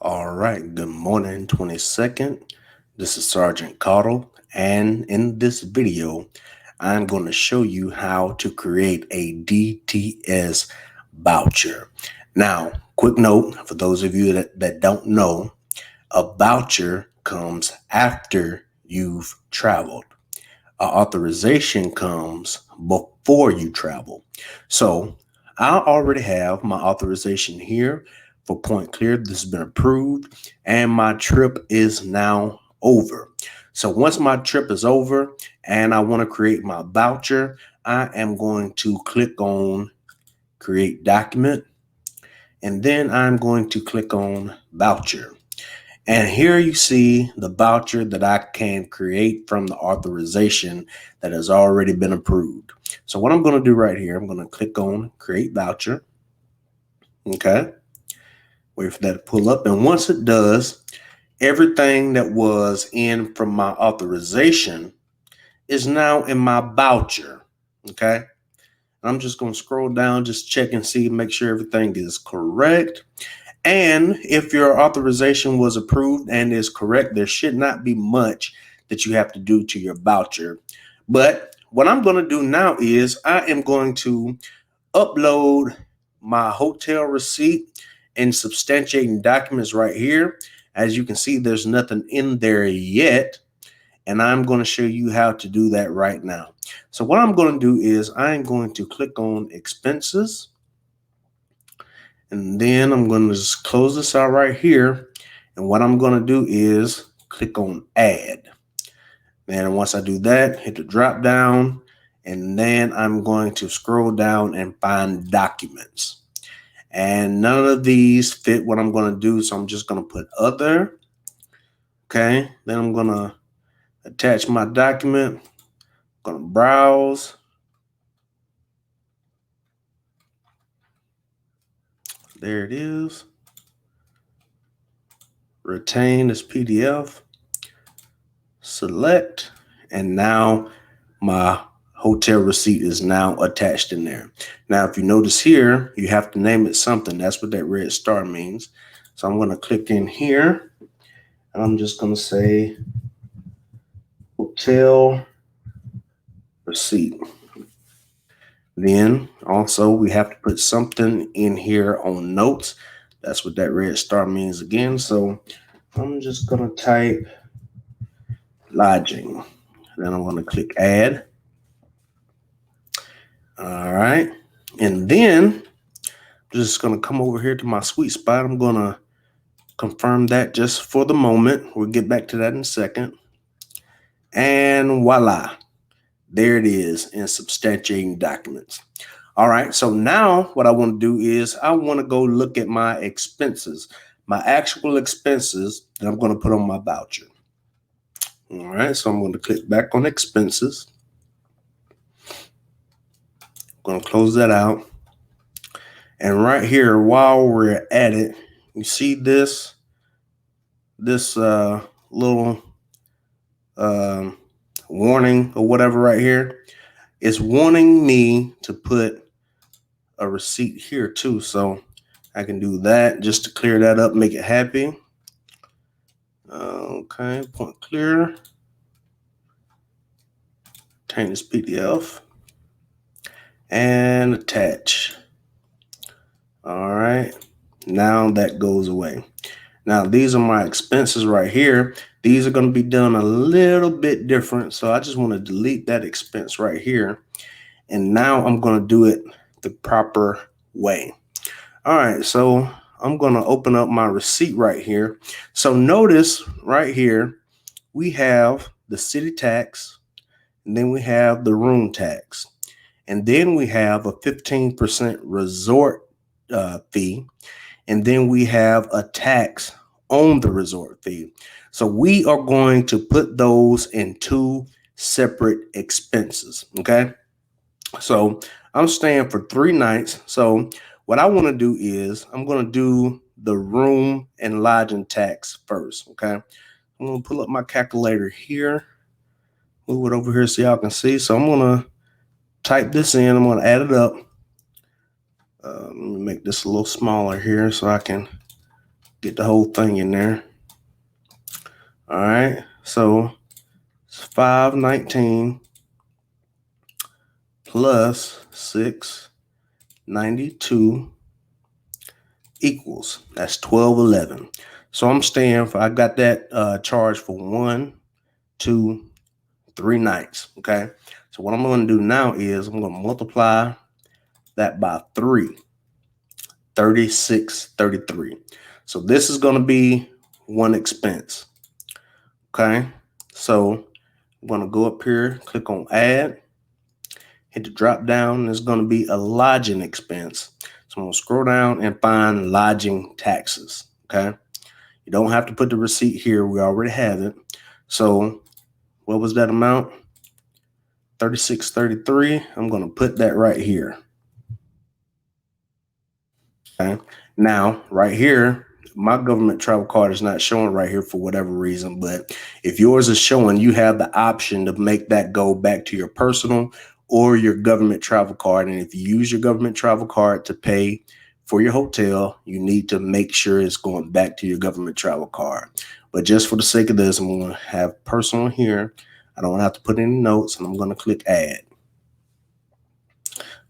All right, good morning, 22nd. This is Sergeant Caudle, and in this video, I'm going to show you how to create a DTS voucher. Now, quick note for those of you that don't know, a voucher comes after you've traveled. An authorization comes before you travel. So I already have my authorization here for Point Clear. This has been approved and my trip is now over. So once my trip is over and I want to create my voucher, I am going to click on create document and then I'm going to click on voucher. And here you see the voucher that I can create from the authorization that has already been approved. So what I'm going to do right here, I'm going to click on create voucher. Okay. Wait for that to pull up. And once it does, everything that was in from my authorization is now in my voucher. Okay. I'm just going to scroll down, just check and see, make sure everything is correct. And if your authorization was approved and is correct, there should not be much that you have to do to your voucher. But what I'm going to do now is I am going to upload my hotel receipt and substantiating documents right here. As you can see, there's nothing in there yet. And I'm going to show you how to do that right now. So what I'm going to do is I'm going to click on expenses. And then I'm going to just close this out right here. And what I'm going to do is click on add. And once I do that, hit the drop down. And then I'm going to scroll down and find documents. And none of these fit what I'm going to do. So I'm just going to put other. Okay. Then I'm going to attach my document. I'm going to browse. There it is. Retain as PDF. Select. And now my hotel receipt is now attached in there. Now, if you notice here, you have to name it something. That's what that red star means. So I'm going to click in here and I'm just going to say hotel receipt. Then also we have to put something in here on notes. That's what that red star means again. So I'm just going to type lodging. Then I'm going to click add. All right. And then I'm just going to come over here to my sweet spot. I'm going to confirm that just for the moment. We'll get back to that in a second. And voila, there it is in substantiating documents. All right. So now what I want to do is I want to go look at my expenses, my actual expenses that I'm going to put on my voucher. All right. So I'm going to click back on expenses. Going to close that out. And right here, while we're at it, you see this little warning or whatever right here. It's wanting me to put a receipt here too. So I can do that just to clear that up, make it happy. Okay, Point Clear. Obtain this PDF. And attach. All right. Now that goes away. Now these are my expenses right here. These are going to be done a little bit different. So I just want to delete that expense right here. And now I'm going to do it the proper way. All right. So I'm going to open up my receipt right here. So notice right here, we have the city tax, and then we have the room tax. And then we have a 15% resort fee. And then we have a tax on the resort fee. So we are going to put those in two separate expenses. Okay. So I'm staying for 3 nights. So what I want to do is I'm going to do the room and lodging tax first. Okay. I'm going to pull up my calculator here. Move it over here so y'all can see. So I'm going to type this in. I'm going to add it up. Let me make this a little smaller here so I can get the whole thing in there. All right, so it's 519 plus 692 equals, that's 1211. So I'm staying for, I got that charge for 1, 2, 3 nights. Okay, so what I'm going to do now is I'm going to multiply that by 3, 3633. So this is going to be one expense. Okay, so I'm going to go up here, click on add, hit the drop down. There's going to be a lodging expense. So I'm going to scroll down and find lodging taxes. Okay, you don't have to put the receipt here. We already have it. So what was that amount? 3633. I'm going to put that right here. Okay. Now, right here, my government travel card is not showing right here for whatever reason, but if yours is showing, you have the option to make that go back to your personal or your government travel card. And if you use your government travel card to pay for your hotel, you need to make sure it's going back to your government travel card. But just for the sake of this, I'm going to have personal here. I don't have to put any notes, and I'm going to click add.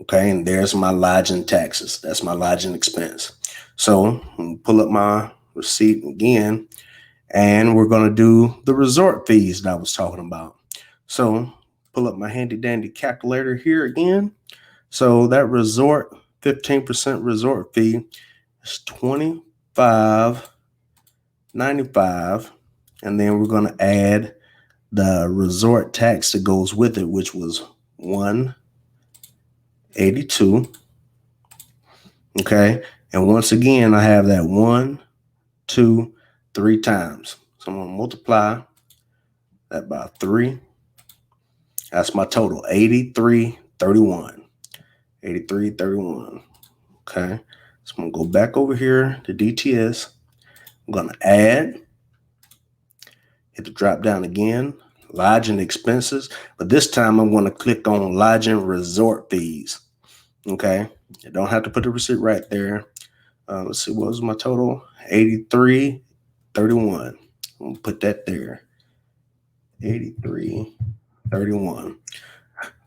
Okay, and there's my lodging taxes. That's my lodging expense. So I'm pull up my receipt again, and we're going to do the resort fees that I was talking about. So pull up my handy dandy calculator here again. So that resort, 15% resort fee is $25.95. And then we're going to add the resort tax that goes with it, which was $182. Okay, and once again, I have that 1, 2, 3 times. So I'm going to multiply that by 3. That's my total, 83.31. 83.31. Okay, so I'm going to go back over here to DTS. I'm going to add, hit the drop down again, lodging expenses, but this time I'm going to click on lodging resort fees. Okay, you don't have to put the receipt right there. Let's see, what was my total? 83.31. I'm going to put that there. 83.31.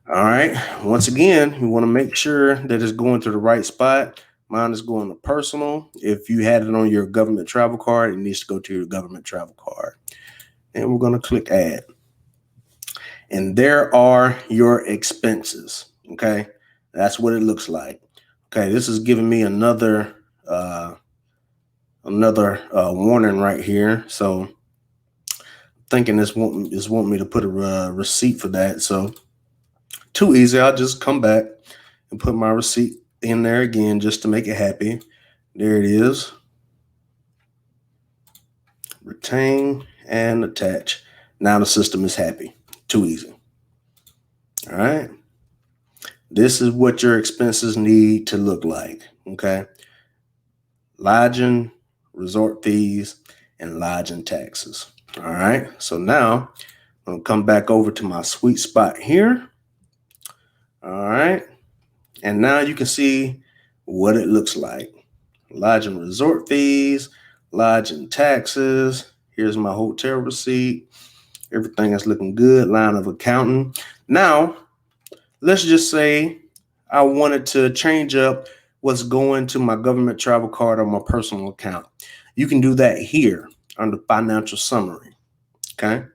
All right. Once again, you want to make sure that it's going to the right spot. Mine is going to personal. If you had it on your government travel card, it needs to go to your government travel card. And we're going to click add. And there are your expenses. Okay. That's what it looks like. Okay. This is giving me another warning right here. So thinking this want me to put a receipt for that. So too easy. I'll just come back and put my receipt in there again just to make it happy. There it is. Retain and attach. Now the system is happy. Too easy. All right. This is what your expenses need to look like. Okay. Lodging, resort fees, and lodging taxes. All right. So now I'm going to come back over to my sweet spot here. All right. And now you can see what it looks like. Lodging resort fees, lodging taxes. Here's my hotel receipt. Everything is looking good. Line of accounting. Now, let's just say I wanted to change up what's going to my government travel card or my personal account. You can do that here under financial summary. Okay.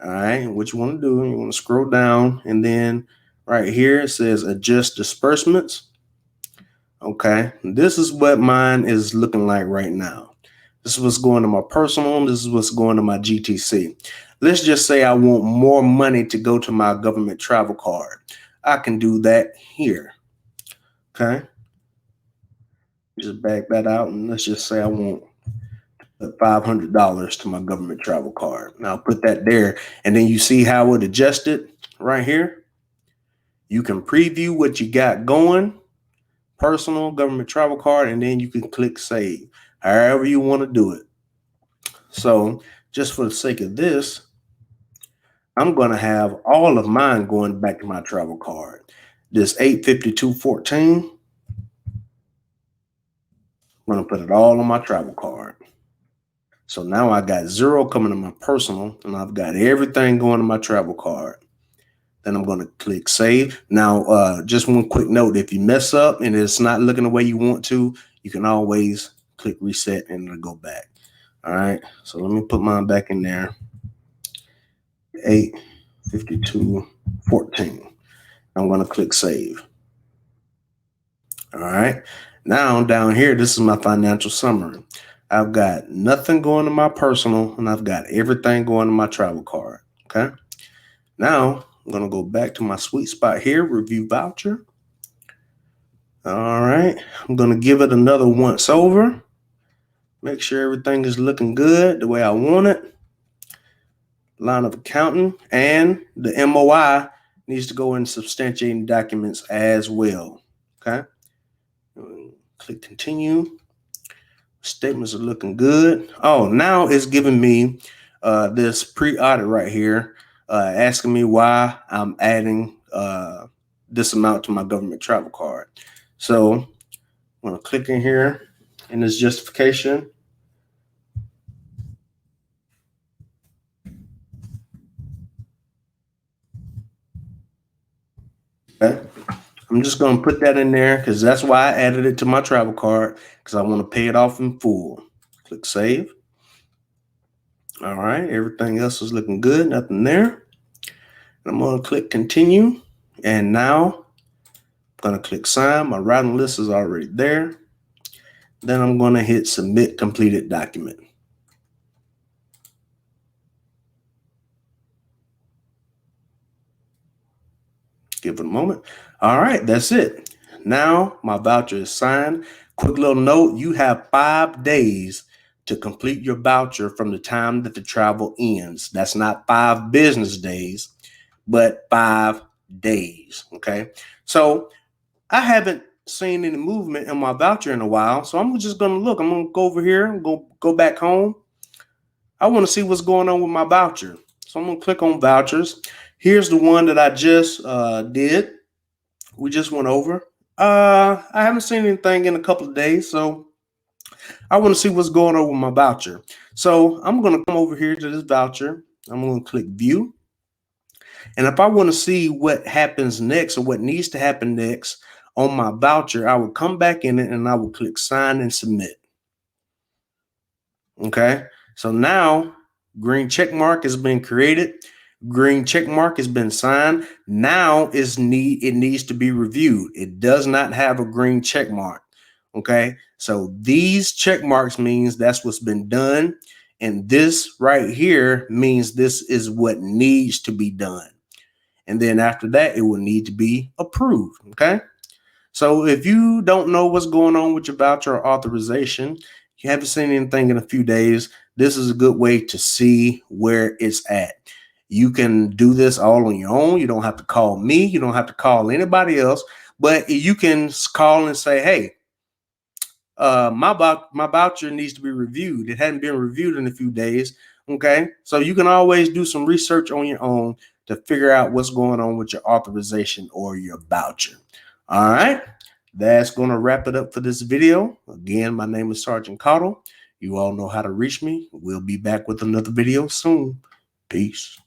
All right. What you want to do, you want to scroll down, and then right here it says adjust disbursements. Okay. This is what mine is looking like right now. This is what's going to my personal. This is what's going to my GTC. Let's just say I want more money to go to my government travel card. I can do that here. Okay. Just back that out, and let's just say I want $500 to my government travel card. Now I'll put that there, and then you see how it adjusted right here. You can preview what you got going, personal, government travel card, and then you can click save, however you want to do it. So just for the sake of this, I'm going to have all of mine going back to my travel card. This 852.14, I'm going to put it all on my travel card. So now I got 0 coming to my personal, and I've got everything going to my travel card. Then I'm going to click save. Now, just one quick note, if you mess up and it's not looking the way you want to, you can always click reset and it'll go back. All right. So let me put mine back in there. 85214. I'm going to click save. All right. Now down here, this is my financial summary. I've got nothing going to my personal, and I've got everything going to my travel card. Okay. Now I'm going to go back to my sweet spot here, review voucher. All right. I'm going to give it another once over. Make sure everything is looking good the way I want it. Line of accounting, and the MOI needs to go in substantiating documents as well. Okay. Click continue. Statements are looking good. Oh, now it's giving me this pre-audit right here, asking me why I'm adding this amount to my government travel card. So I'm going to click in here in this justification. Okay. I'm just going to put that in there because that's why I added it to my travel card, because I want to pay it off in full. Click save. All right. Everything else is looking good. Nothing there. I'm going to click continue. And now I'm going to click sign. My routing list is already there. Then I'm going to hit submit completed document. Give it a moment. All right, that's it. Now my voucher is signed. Quick little note, you have 5 days to complete your voucher from the time that the travel ends. That's not 5 business days, but 5 days. Okay. So I haven't seen any movement in my voucher in a while. So I'm just going to look. I'm going to go over here and go back home. I want to see what's going on with my voucher. So I'm going to click on vouchers. Here's the one that I just did. We just went over. I haven't seen anything in a couple of days, so I want to see what's going on with my voucher. So I'm going to come over here to this voucher. I'm going to click view. And if I want to see what happens next or what needs to happen next on my voucher, I will come back in it and I will click sign and submit. Okay. So now green check mark has been created. Green check mark has been signed. Now it needs to be reviewed. It does not have a green check mark. Okay. So these check marks means that's what's been done. And this right here means this is what needs to be done. And then after that, it will need to be approved. Okay. So if you don't know what's going on with your voucher or authorization, you haven't seen anything in a few days, this is a good way to see where it's at. You can do this all on your own. You don't have to call me. You don't have to call anybody else, but you can call and say, hey, my voucher needs to be reviewed. It hadn't been reviewed in a few days. Okay. So you can always do some research on your own to figure out what's going on with your authorization or your voucher. All right. That's going to wrap it up for this video. Again, my name is Sergeant Cottle. You all know how to reach me. We'll be back with another video soon. Peace.